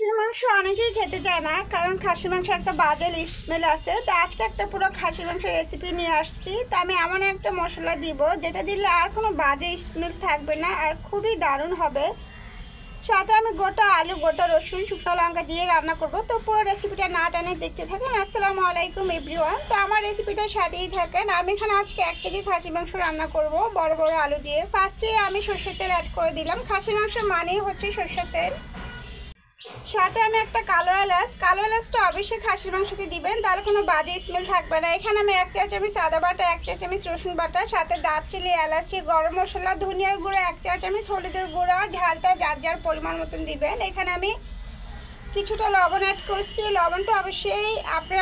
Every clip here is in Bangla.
খাসির মাংস অনেকেই খেতে চায় না, কারণ খাসির মাংস একটা বাজে স্মেল আছে। তো আজকে একটা পুরো খাসির মাংসের রেসিপি নিয়ে আসছি। তো আমি এমন একটা মশলা দিব যেটা দিলে আর কোনো বাজে স্মেল থাকবে না, আর খুবই দারুণ হবে। সাথে আমি গোটা আলু, গোটা রসুন, শুকনো লঙ্কা দিয়ে রান্না করব। তো পুরো রেসিপিটা না টানে দেখতে থাকেন। আসসালামু আলাইকুম এভরিওয়ান। তো আমার রেসিপিটার সাথেই থাকেন। আমি এখানে আজকে 1 কেজি খাসির মাংস রান্না করব বড় বড় আলু দিয়ে। ফার্স্টে আমি সরষের তেল অ্যাড করে দিলাম। খাসির মাংস মানেই হচ্ছে সরষের তেল। সাথে আমি একটা কালো এলাচটা অবশ্যই খাসির মাংসতে দিবেন, তাহলে কোনো বাজে স্মেল থাকবে না। এখানে আমি 1 চা চামচ আদা বাটা, 1 চা চামচ রসুন বাটা, সাথে দারচিনি, এলাচি, গরম মশলা, ধনিয়ার গুঁড়ো 1 চা চামচ, হলুদের গুঁড়া, ঝালটা যার যার পরিমাণ মতন দিবেন। এখানে আমি কিছুটা লবণ অ্যাড করছি। লবণটা অবশ্যই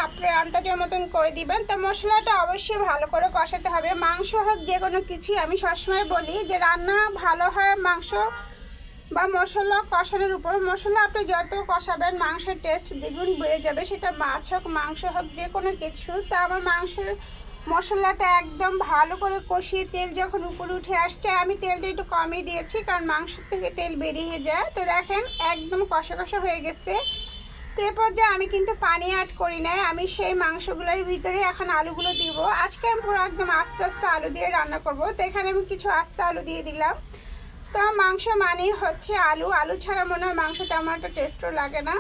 আপনার আন্দাজের মতন করে দিবেন। তো মশলাটা অবশ্যই ভালো করে কষাতে হবে। মাংস হোক যে কোনো কিছুই, আমি সবসময় বলি যে রান্না ভালো হয় মাংস বা মশলা কষানোর উপর। মশলা আপনি যত কষাবেন মাংসের টেস্ট দ্বিগুণ বেড়ে যাবে, সেটা মাছ হোক মাংস হোক যে কোনো কিছু। তা আমার মাংসের মশলাটা একদম ভালো করে কষিয়ে তেল যখন উপরে উঠে আসছে, আমি তেলটা একটু কমই দিয়েছি কারণ মাংস থেকে তেল বেরিয়ে যায়। তো দেখেন একদম কষা কষা হয়ে গেছে। তো এরপর যে আমি কিন্তু পানি অ্যাড করি নাই, আমি সেই মাংসগুলোর ভিতরে এখন আলুগুলো দিব। আজকে আমি পুরো একদম আস্তে আস্তে আলু দিয়ে রান্না করব। তো এখানে আমি কিছু আস্তে আলু দিয়ে দিলাম। তো মাংস মানেই হচ্ছে আলু, আলু ছাড়া মনে হয় মাংস তেমন একটা টেস্টও লাগে না।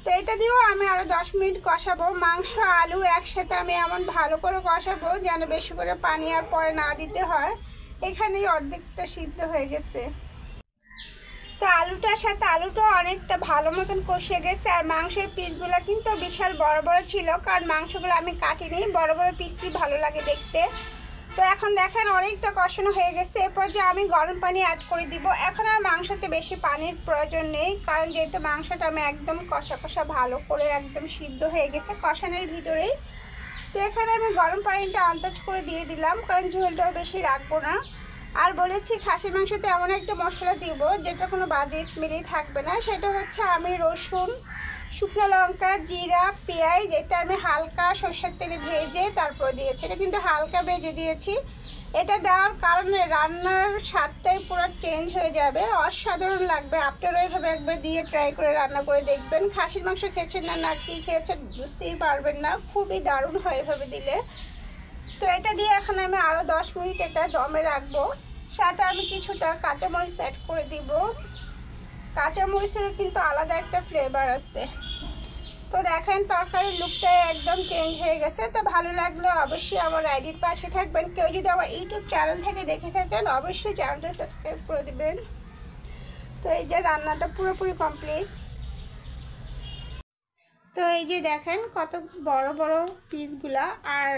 তো এটা দিয়েও আমি আরও 10 মিনিট কষাবো। মাংস আলু একসাথে আমি এমন ভালো করে কষাবো যেন বেশি করে পানি আর পরে না দিতে হয়। এখানেই অর্ধেকটা সিদ্ধ হয়ে গেছে। তো আলুটার সাথে আলুটাও অনেকটা ভালো মতন কষিয়ে গেছে। আর মাংসের পিসগুলো কিন্তু বিশাল বড় বড় ছিল, কারণ মাংসগুলো আমি কাটিনি, বড় বড় পিসই ভালো লাগে দেখতে। তো এখন দেখেন অনেকটা কষানো হয়ে গেছে। এরপর যে আমি গরম পানি অ্যাড করে দিব। এখন আর মাংসতে বেশি পানির প্রয়োজন নেই, কারণ যেহেতু মাংসটা আমি একদম কষা কষা ভালো করে একদম সিদ্ধ হয়ে গেছে কষানোর ভিতরেই। তো এখানে আমি গরম পানিটা আন্দাজ করে দিয়ে দিলাম, কারণ ঝোলটাও বেশি রাখবো না। আর বলেছি খাসির মাংসতে এমন একটা মশলা দিব যেটা কোনো বাজে স্মেলই থাকবে না। সেটা হচ্ছে আমি রসুন, শুকনো লঙ্কা, জিরা, পেঁয়াজ, এটা আমি হালকা সরষের তেলে ভেজে তারপর দিয়েছি। এটা কিন্তু হালকা ভেজে দিয়েছি। এটা দেওয়ার কারণে রান্নার স্বাদটাই পুরো চেঞ্জ হয়ে যাবে, অসাধারণ লাগবে। আপনারা এইভাবে একবার দিয়ে ট্রাই করে রান্না করে দেখবেন। খাসির মাংস খেয়েছেন না না কি খেয়েছেন বুঝতেই পারবেন না, খুবই দারুণ হয় এভাবে দিলে। তো এটা দিয়ে এখন আমি আরও 10 মিনিট এটা দমে রাখবো। সাথে আমি কিছুটা কাঁচামরিচ অ্যাড করে দিব। কাঁচামরিচেরও কিন্তু আলাদা একটা ফ্লেভার আছে। তো দেখেন তরকারির লুকটা একদম চেঞ্জ হয়ে গেছে। তো ভালো লাগলে অবশ্যই আমার আইডির পাশে থাকবেন। কেউ যদি আমার ইউটিউব চ্যানেল থেকে দেখে থাকেন অবশ্যই চ্যানেলটা সাবস্ক্রাইব করে দিবেন। তো এই যে রান্নাটা পুরোপুরি কমপ্লিট। তো এই যে দেখেন কত বড় বড় পিসগুলা, আর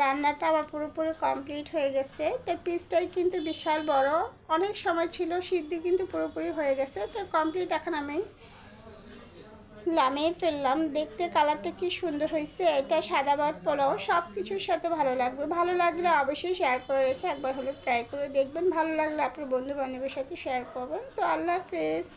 রান্নাটা আমার পুরোপুরি কমপ্লিট হয়ে গেছে। তো পিসটাই কিন্তু বিশাল বড়, অনেক সময় ছিল, সিদ্ধ কিন্তু পুরোপুরি হয়ে গেছে। তো কমপ্লিট এখন আমি নামিয়ে ফেললাম। দেখতে কালারটা কি সুন্দর হয়েছে। এটা সাদা ভাত পোলাও সব কিছুর সাথে ভালো লাগবে। ভালো লাগলে অবশ্যই শেয়ার করে রেখে একবার হলো ট্রাই করে দেখবেন। ভালো লাগলে আপনার বন্ধু বান্ধবের সাথে শেয়ার করবেন। তো আল্লাহ হাফেজ।